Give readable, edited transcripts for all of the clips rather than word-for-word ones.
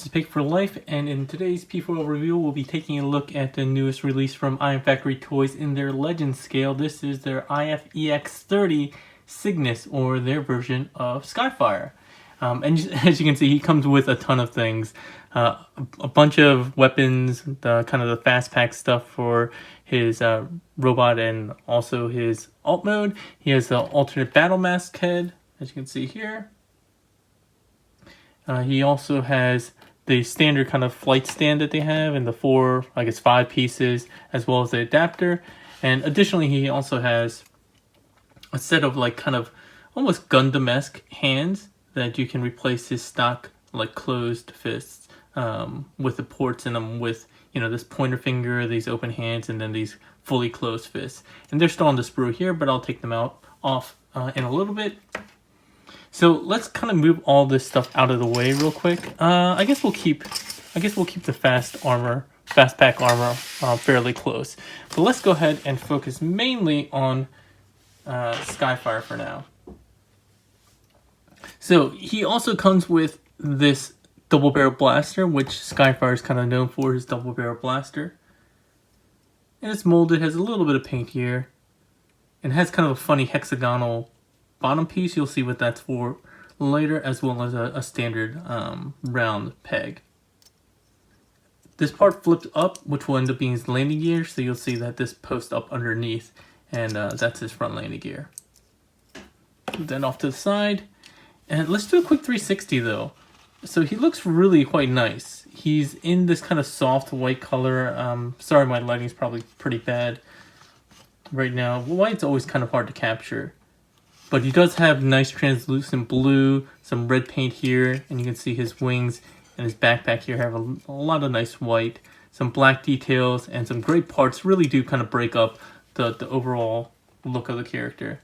this is P4L, and in today's P4L review, we'll be taking a look at the newest release from IF Factory Toys in their Legend scale. This is their IF EX-30 Cygnus, or their version of Skyfire. And as you can see, he comes with a ton of things. A bunch of weapons, the kind of the fast pack stuff for his robot and also his alt mode. He has the alternate battle mask head, as you can see here. He also has the standard kind of flight stand that they have and the 5 pieces, as well as the adapter. And additionally, he also has a set of like kind of almost Gundam-esque hands that you can replace his stock like closed fists with the ports in them, with, you know, this pointer finger, these open hands, and then these fully closed fists. And they're still on the sprue here, but I'll take them off in a little bit. So let's kind of move all this stuff out of the way real quick. I guess we'll keep the fast pack armor fairly close. But let's go ahead and focus mainly on Skyfire for now. So he also comes with this double barrel blaster, which Skyfire is kind of known for, his double barrel blaster. And it's molded, has a little bit of paint here, and has kind of a funny hexagonal bottom piece. You'll see what that's for later, as well as a standard round peg. This part flipped up, which will end up being his landing gear, so you'll see that this posts up underneath, and that's his front landing gear. Then off to the side, and let's do a quick 360 though. So he looks really quite nice. He's in this kind of soft white color. Sorry, my lighting's probably pretty bad right now. White's always kind of hard to capture. But he does have nice translucent blue, some red paint here, and you can see his wings and his backpack here have a lot of nice white, some black details, and some great parts. Really do kind of break up the overall look of the character.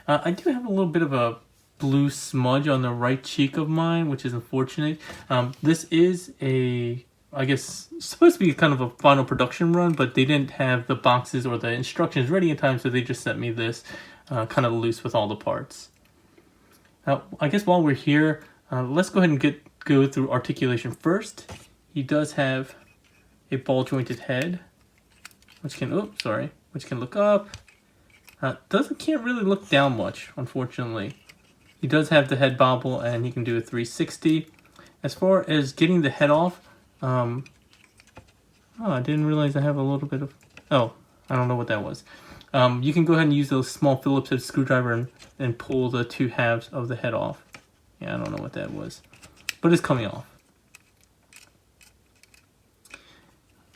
I do have a little bit of a blue smudge on the right cheek of mine, which is unfortunate. This is I guess, supposed to be kind of a final production run, but they didn't have the boxes or the instructions ready in time, so they just sent me this kind of loose with all the parts. I guess while we're here, let's go ahead and go through articulation first. He does have a ball jointed head, which can look up. Can't really look down much, unfortunately. He does have the head bobble, and he can do a 360. As far as getting the head off, I didn't realize I have a little bit of... Oh, I don't know what that was. You can go ahead and use those small Phillips head screwdriver and pull the two halves of the head off. Yeah, I don't know what that was, but it's coming off.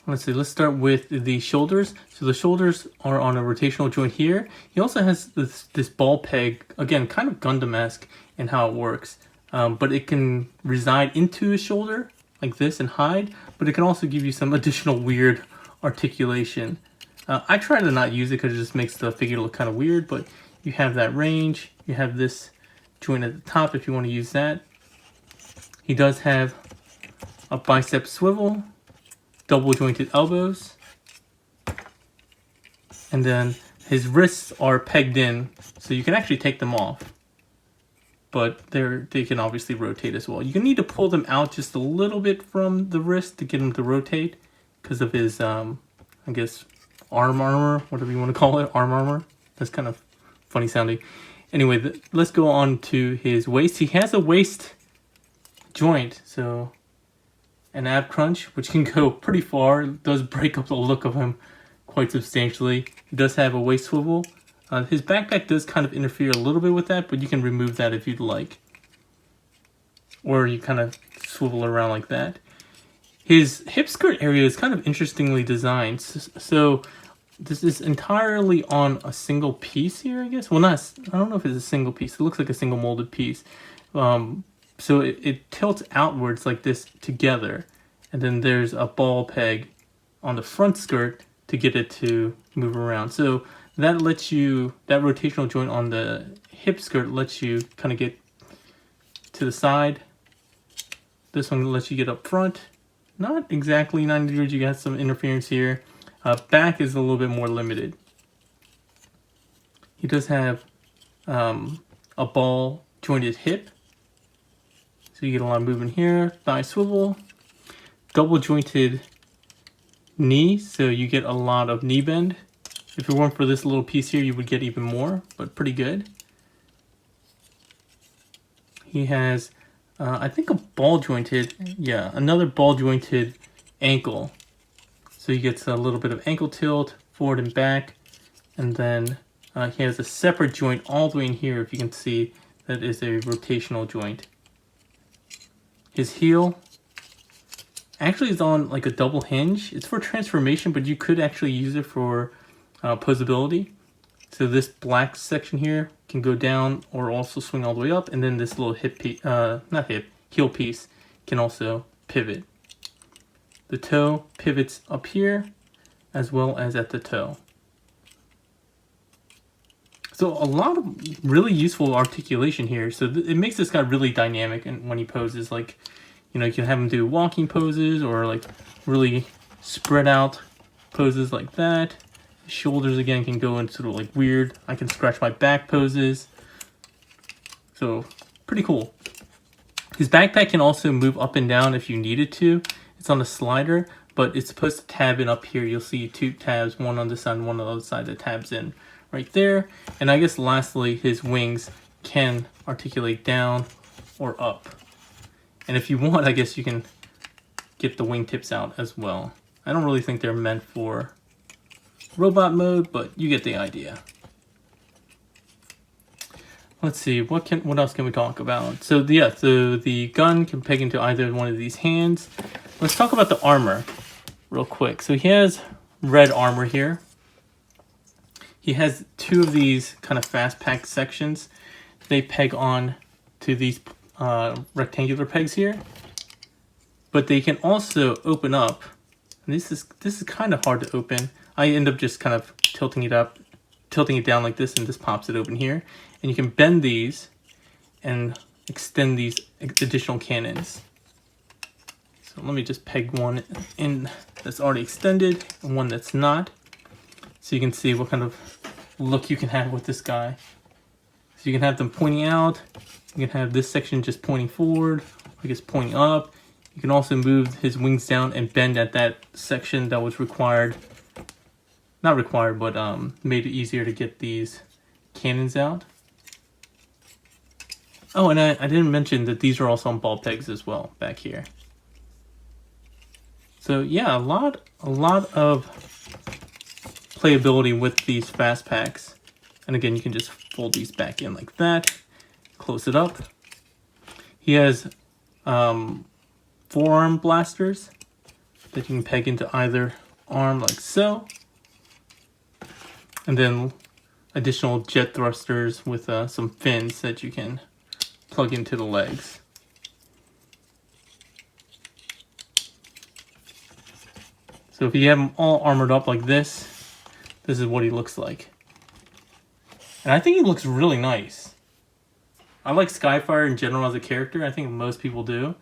Let's see, let's start with the shoulders. So the shoulders are on a rotational joint here. He also has this ball peg, again, kind of Gundam-esque in how it works. But it can reside into his shoulder, like this, and hide. But it can also give you some additional weird articulation. I try to not use it because it just makes the figure look kind of weird. But you have that range. You have this joint at the top if you want to use that. He does have a bicep swivel, double jointed elbows, and then his wrists are pegged in, so you can actually take them off, but they can obviously rotate as well. You can need to pull them out just a little bit from the wrist to get them to rotate because of his I guess armor, whatever you want to call it, armor. That's kind of funny sounding. Anyway, let's go on to his waist. He has a waist joint, so an ab crunch, which can go pretty far. It does break up the look of him quite substantially. He does have a waist swivel. His backpack does kind of interfere a little bit with that, but you can remove that if you'd like. Or you kind of swivel around like that. His hip skirt area is kind of interestingly designed. So this is entirely on a single piece here, I guess. Well, I don't know if it's a single piece. It looks like a single molded piece. So it tilts outwards like this together, and then there's a ball peg on the front skirt to get it to move around. So that rotational joint on the hip skirt lets you kind of get to the side. This one lets you get up front. Not exactly 90 degrees, you got some interference here. Back is a little bit more limited. He does have a ball jointed hip. So So you get a lot of movement here. Thigh swivel. Double jointed knee, so you get a lot of knee bend. If it weren't for this little piece here, you would get even more, but pretty good. He has, I think a ball jointed, yeah, another ball jointed ankle. So he gets a little bit of ankle tilt, forward and back. And then he has a separate joint all the way in here, if you can see, that is a rotational joint. His heel actually is on like a double hinge. It's for transformation, but you could actually use it for posability. So this black section here can go down or also swing all the way up, and then this little heel piece can also pivot. The toe pivots up here as well as at the toe. So a lot of really useful articulation here. So it makes this guy really dynamic, and when he poses, like, you know, you can have him do walking poses or like really spread out poses like that. Shoulders again can go into sort of like weird, I can scratch my back poses. So pretty cool. His backpack can also move up and down if you needed to. It's on a slider, but it's supposed to tab in up here. You'll see two tabs, one on this side and one on the other side that tabs in right there. And I guess lastly, his wings can articulate down or up. And if you want, I guess you can get the wingtips out as well. I don't really think they're meant for robot mode, but you get the idea. Let's see, what else can we talk about? So the gun can peg into either one of these hands. Let's talk about the armor real quick. So he has red armor here. He has two of these kind of fast pack sections. They peg on to these rectangular pegs here, but they can also open up. And this is kind of hard to open. I end up just kind of tilting it down like this, and this pops it open here. And you can bend these and extend these additional cannons. So let me just peg one in that's already extended and one that's not, so you can see what kind of look you can have with this guy. So you can have them pointing out. You can have this section just pointing forward, I guess pointing up. You can also move his wings down and bend at that section that was required. Not required, but made it easier to get these cannons out. Oh, and I didn't mention that these are also on ball pegs as well, back here. So yeah, a lot of playability with these fast packs. And again, you can just fold these back in like that. Close it up. He has forearm blasters that you can peg into either arm like so. And then additional jet thrusters with some fins that you can plug into the legs. So if you have him all armored up like this, this is what he looks like. And I think he looks really nice. I like Skyfire in general as a character. I think most people do.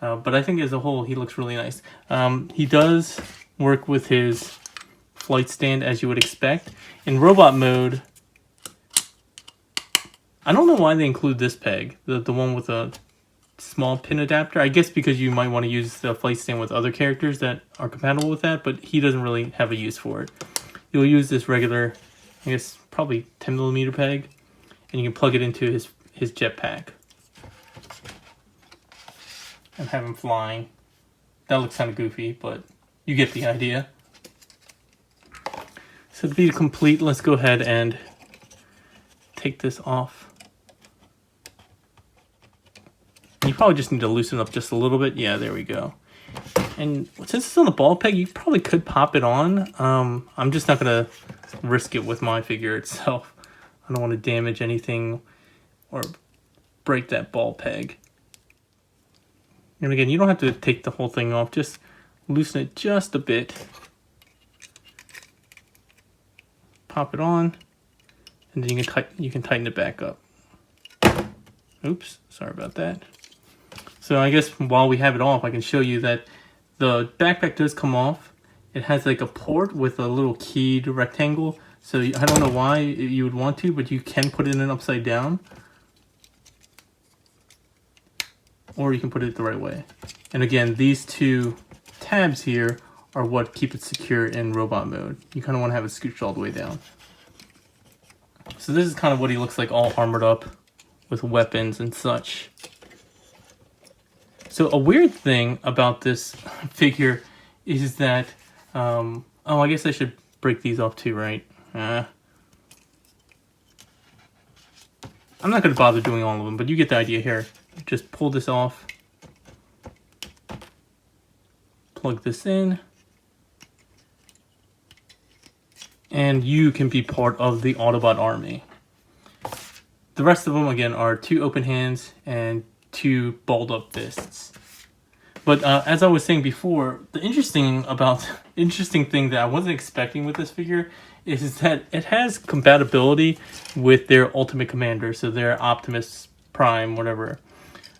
But I think as a whole, he looks really nice. He does work with his flight stand as you would expect. In robot mode, I don't know why they include this peg, the one with a small pin adapter. I guess because you might want to use the flight stand with other characters that are compatible with that, but he doesn't really have a use for it. You'll use this regular, I guess probably 10mm peg, and you can plug it into his jetpack and have him flying. That looks kind of goofy, but you get the idea. So to be complete, let's go ahead and take this off. You probably just need to loosen up just a little bit. Yeah, there we go. And since it's on a ball peg, you probably could pop it on. I'm just not going to risk it with my figure itself. I don't want to damage anything or break that ball peg. And again, you don't have to take the whole thing off. Just loosen it just a bit. Pop it on, and then you can tighten it back up. Oops, sorry about that. So I guess while we have it off, I can show you that the backpack does come off. It has like a port with a little keyed rectangle. So I don't know why you would want to, but you can put it in upside down. or you can put it the right way. And again, these two tabs here are what keep it secure in robot mode. You kind of want to have it scooched all the way down. So this is kind of what he looks like, all armored up with weapons and such. So a weird thing about this figure is that, oh, I guess I should break these off too, right? I'm not going to bother doing all of them, but you get the idea here. Just pull this off. Plug this in. And you can be part of the Autobot army. The rest of them, again, are 2 open hands and 2 balled up fists. But as I was saying before, the interesting thing that I wasn't expecting with this figure is that it has compatibility with their Ultimate Commander, so their Optimus Prime, whatever.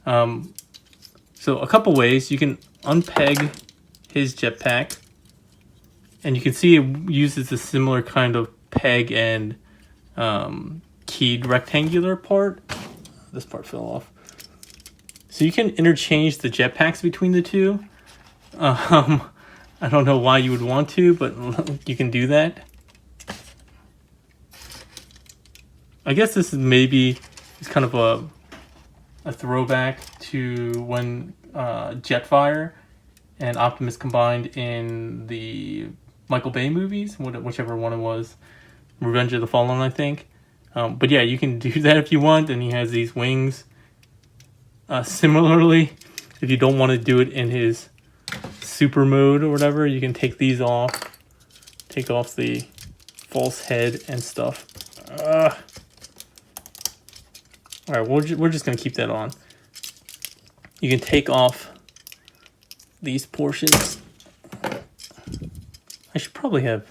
So a couple ways. You can unpeg his jetpack, and you can see it uses a similar kind of peg and keyed rectangular part. This part fell off. So you can interchange the jetpacks between the two. I don't know why you would want to, but you can do that. I guess this is maybe it's kind of a throwback to when Jetfire and Optimus combined in the Michael Bay movies, whichever one it was, Revenge of the Fallen, I think. But yeah, you can do that if you want, and he has these wings. Similarly, if you don't want to do it in his super mode or whatever, you can take these off. Take off the false head and stuff. Alright, we're just going to keep that on. You can take off these portions. I should probably have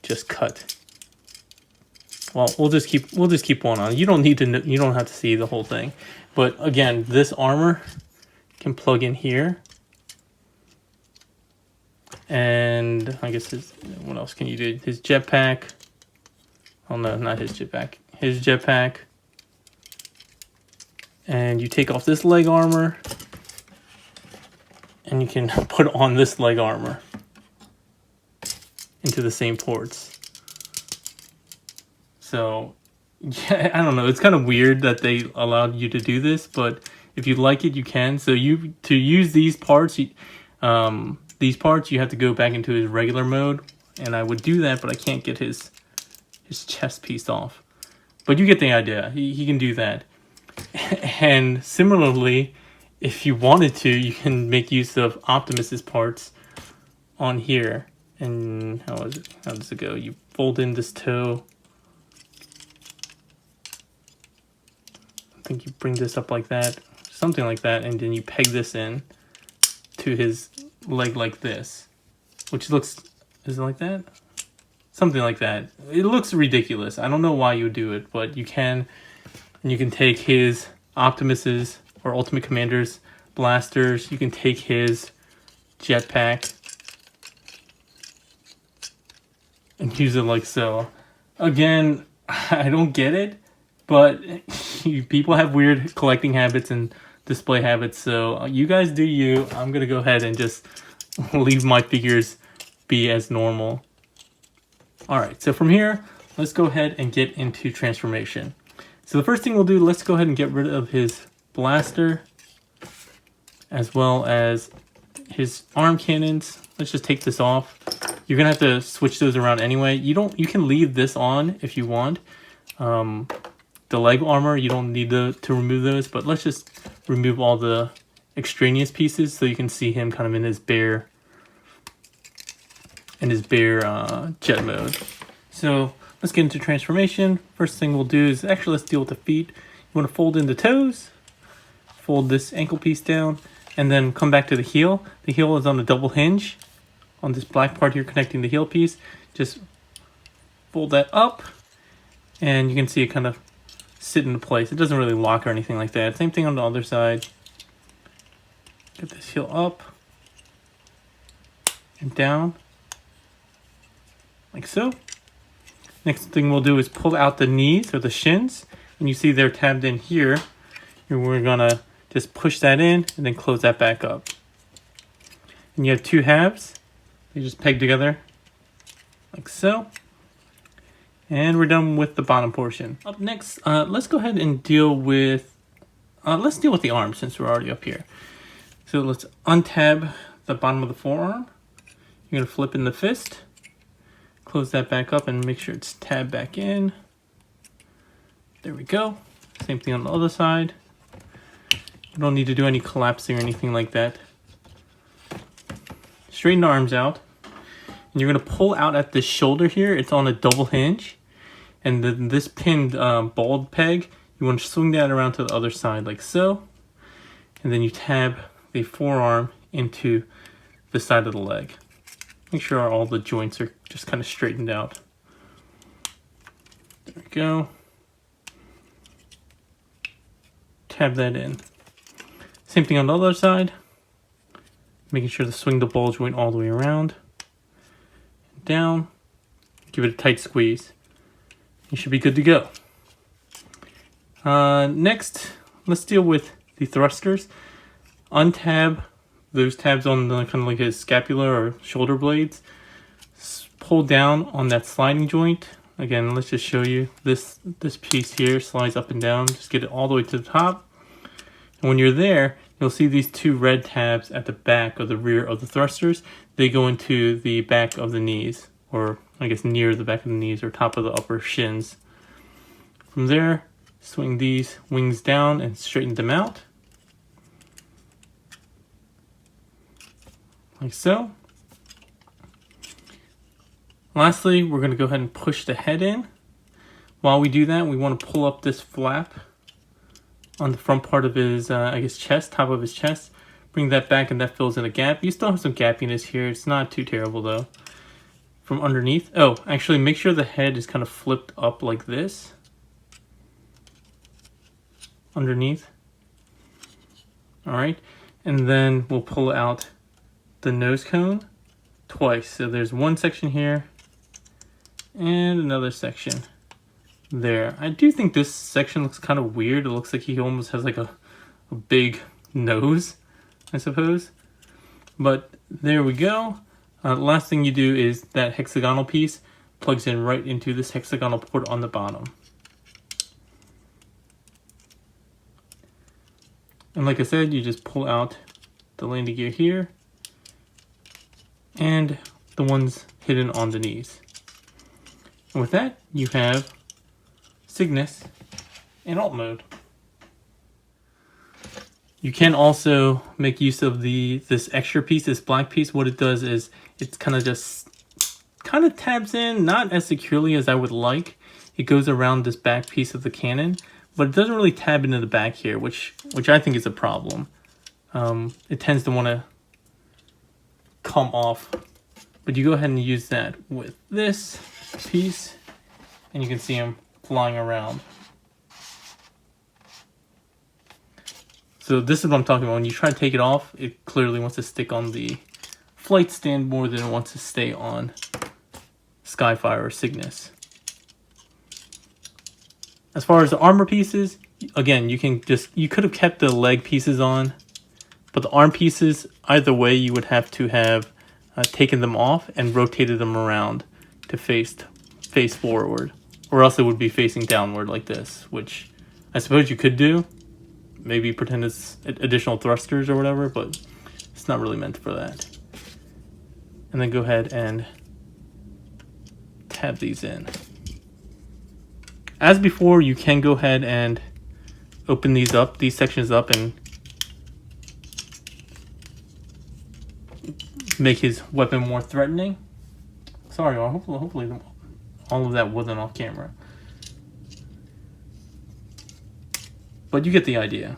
just cut. Well, we'll just keep one on. You don't have to see the whole thing. But again, this armor can plug in here. And I guess what else can you do? His jetpack. Oh no, not his jetpack. His jetpack. And you take off this leg armor. And you can put on this leg armor into the same ports. So, yeah, I don't know. It's kind of weird that they allowed you to do this, but if you like it, you can. So to use these parts, you have to go back into his regular mode, and I would do that, but I can't get his chest piece off. But you get the idea. He can do that. And similarly, if you wanted to, you can make use of Optimus's parts on here. And how does it go? You fold in this toe. I think you bring this up like that, something like that, and then you peg this in to his leg like this, which looks, is it like that? Something like that. It looks ridiculous. I don't know why you would do it, but you can. And you can take his Optimus's or Ultimate Commander's blasters. You can take his jetpack and use it like so. Again, I don't get it, but people have weird collecting habits and display habits, so you guys do you. I'm gonna go ahead and just leave my figures be as normal. Alright, so from here, let's go ahead and get into transformation. So the first thing we'll do, let's go ahead and get rid of his blaster, as well as his arm cannons. Let's just take this off. You're gonna have to switch those around anyway. You can leave this on if you want. The leg armor, you don't need to remove those, but let's just remove all the extraneous pieces so you can see him kind of in his bare jet mode. So let's get into transformation. First thing we'll do is, actually let's deal with the feet. You want to fold in the toes, fold this ankle piece down, and then come back to the heel. The heel is on a double hinge on this black part here connecting the heel piece. Just fold that up, and you can see it kind of sit into place. It doesn't really lock or anything like that. Same thing on the other side. Get this heel up and down, like so. Next thing we'll do is pull out the knees or the shins, and you see they're tabbed in here. And we're gonna just push that in and then close that back up. And you have two halves. They just peg together like so. And we're done with the bottom portion. Up next, let's go ahead and deal with the arm since we're already up here. So let's untab the bottom of the forearm. You're gonna flip in the fist, close that back up and make sure it's tabbed back in. There we go. Same thing on the other side. You don't need to do any collapsing or anything like that. Straighten the arms out. And you're gonna pull out at the shoulder here. It's on a double hinge. And then this pinned bald peg, you want to swing that around to the other side like so. And then you tab the forearm into the side of the leg. Make sure all the joints are just kind of straightened out. There we go. Tab that in. Same thing on the other side. Making sure to swing the ball joint all the way around. Down. Give it a tight squeeze. You should be good to go. Next, let's deal with the thrusters. Untab those tabs on the kind of like his scapula or shoulder blades. Pull down on that sliding joint. Again, let's just show you this piece here slides up and down. Just get it all the way to the top. And when you're there, you'll see these two red tabs at the back or the rear of the thrusters. They go into the back of the knees, or I guess near the back of the knees or top of the upper shins. From there, swing these wings down and straighten them out. Like so. Lastly, we're going to go ahead and push the head in. While we do that, we want to pull up this flap on the front part of his, I guess, chest, top of his chest. Bring that back and that fills in a gap. You still have some gappiness here. It's not too terrible though. From underneath. Oh, actually make sure the head is kind of flipped up like this. Underneath. Alright. And then we'll pull out the nose cone twice. So there's one section here and another section there. I do think this section looks kind of weird. It looks like he almost has like a big nose, I suppose. But there we go. The last thing you do is that hexagonal piece plugs in right into this hexagonal port on the bottom. And like I said, you just pull out the landing gear here and the ones hidden on the knees. And with that, you have Cygnus in alt mode. You can also make use of this extra piece, this black piece. What it does is it's kind of tabs in, not as securely as I would like. It goes around this back piece of the cannon, but it doesn't really tab into the back here, which I think is a problem. It tends to want to come off, but you go ahead and use that with this piece, and you can see them flying around. So this is what I'm talking about. When you try to take it off, it clearly wants to stick on the flight stand more than it wants to stay on Skyfire or Cygnus. As far as the armor pieces, again, you could have kept the leg pieces on, but the arm pieces, either way, you would have to have taken them off and rotated them around to face forward, or else it would be facing downward like this, which I suppose you could do. Maybe pretend it's additional thrusters or whatever, but it's not really meant for that. And then go ahead and tab these in. As before, you can go ahead and open these sections up, and make his weapon more threatening. Sorry, hopefully all of that wasn't off camera. But you get the idea.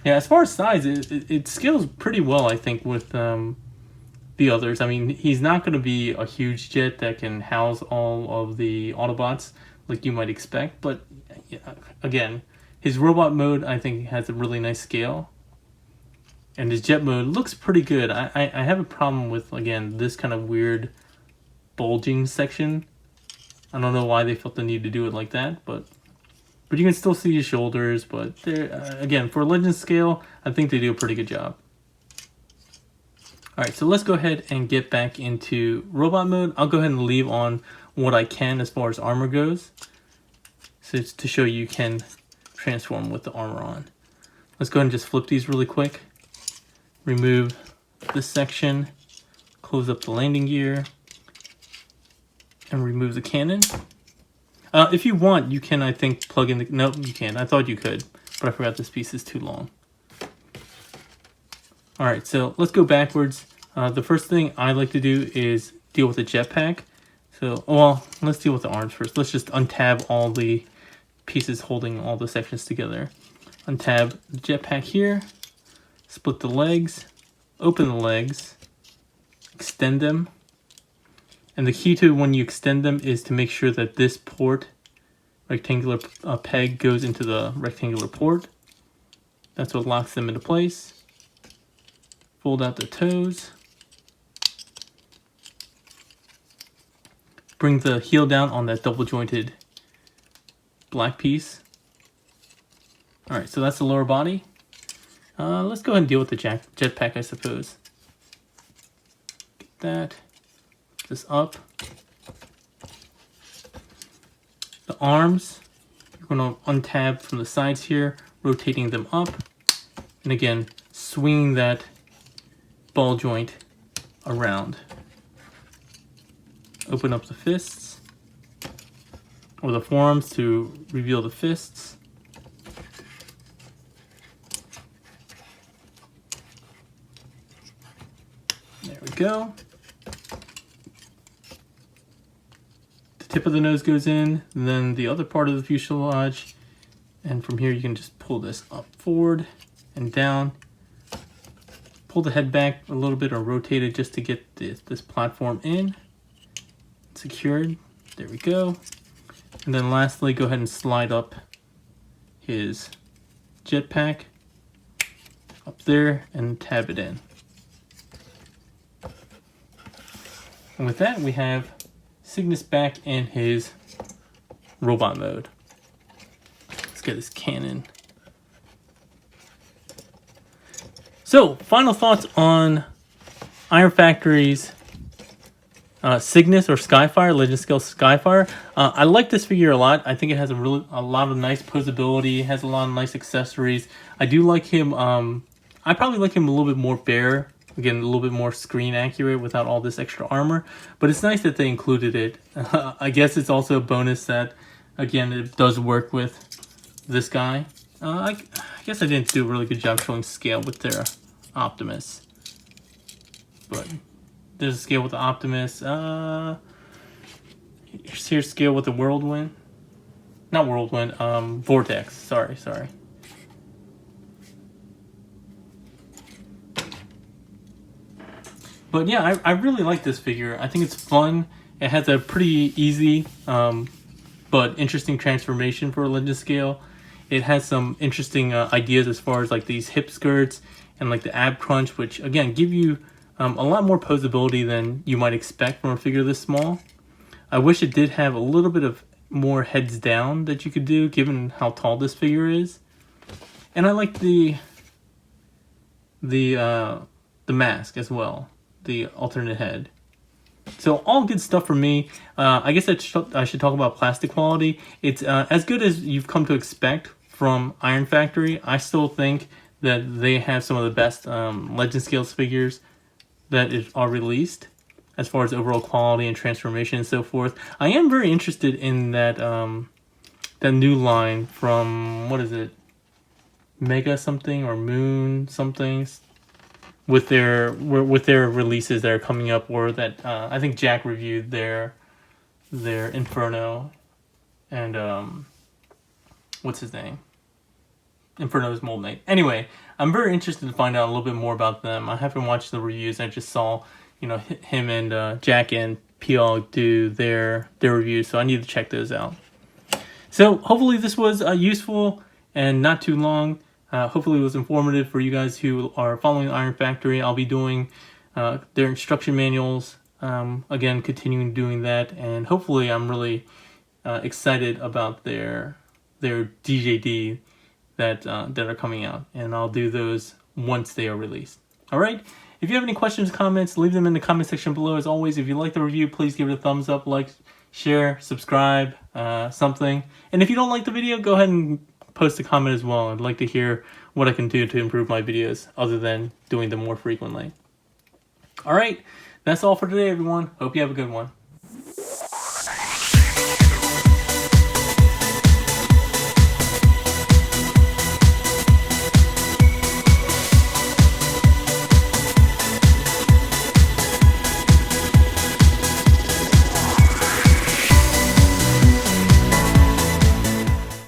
Yeah, as far as size, it scales pretty well, I think, with the others. I mean, he's not going to be a huge jet that can house all of the Autobots like you might expect. But again, his robot mode, I think, has a really nice scale. And his jet mode looks pretty good. I have a problem with, again, this kind of weird bulging section. I don't know why they felt the need to do it like that, but you can still see his shoulders. But again, for Legend scale, I think they do a pretty good job. Alright, so let's go ahead and get back into robot mode. I'll go ahead and leave on what I can as far as armor goes. So it's to show you can transform with the armor on. Let's go ahead and just flip these really quick. Remove this section. Close up the landing gear. And remove the cannon. If you want, you can, I think, plug in the... No, you can't. I thought you could, but I forgot this piece is too long. Alright, so let's go backwards. The first thing I like to do is deal with the jetpack. So, well, let's deal with the arms first. Let's just untab all the pieces holding all the sections together. Untab the jetpack here. Split the legs. Open the legs. Extend them. And the key to when you extend them is to make sure that this port, rectangular peg, goes into the rectangular port. That's what locks them into place. Fold out the toes. Bring the heel down on that double jointed black piece. Alright, so that's the lower body. Let's go ahead and deal with the jetpack, I suppose. Get that. This up. The arms, you're going to untab from the sides here, rotating them up. And again, swinging that ball joint around. Open up the fists or the forearms to reveal the fists. There we go. The tip of the nose goes in, and then the other part of the fuselage, and from here you can just pull this up forward and down. Pull the head back a little bit or rotate it just to get this platform in. Secured. There we go. And then lastly, go ahead and slide up his jetpack up there and tab it in. And with that, we have Cygnus back in his robot mode. Let's get his cannon. So, final thoughts on Iron Factory's Cygnus or Skyfire, Legend Scale Skyfire. I like this figure a lot. I think it has a lot of nice posability. It has a lot of nice accessories. I do like him. I probably like him a little bit more bare. Again, a little bit more screen accurate without all this extra armor. But it's nice that they included it. I guess it's also a bonus that, again, it does work with this guy. I guess I didn't do a really good job showing scale with their Optimus. But there's a scale with the Optimus. Here's scale with the Whirlwind. Not Whirlwind, Vortex. Sorry. But yeah, I really like this figure. I think it's fun. It has a pretty easy but interesting transformation for a Legend scale. It has some interesting ideas as far as like these hip skirts and like the ab crunch, which again give you a lot more posability than you might expect from a figure this small. I wish it did have a little bit of more heads down that you could do, given how tall this figure is. And I like the mask as well, the alternate head. So all good stuff for me. I guess I should talk about plastic quality. It's as good as you've come to expect from Iron Factory. I still think that they have some of the best Legend Scales figures that are released as far as overall quality and transformation and so forth. I am very interested in that that new line from, what is it, Mega something or Moon something, with their releases that are coming up, or that I think Jack reviewed their Inferno and what's his name? Inferno's Mold Knight. Anyway, I'm very interested to find out a little bit more about them. I haven't watched the reviews. I just saw, him and Jack and PL do their reviews, so I need to check those out. So hopefully this was useful and not too long. Hopefully it was informative for you guys who are following Iron Factory. I'll be doing their instruction manuals, again, continuing doing that, and hopefully I'm really excited about their DJD that are coming out, and I'll do those once they are released. All right. If you have any questions, comments, leave them in the comment section below. As always, if you like the review, please give it a thumbs up, like, share, subscribe, something. And if you don't like the video, go ahead and post a comment as well. I'd like to hear what I can do to improve my videos other than doing them more frequently. All right, that's all for today, everyone. Hope you have a good one.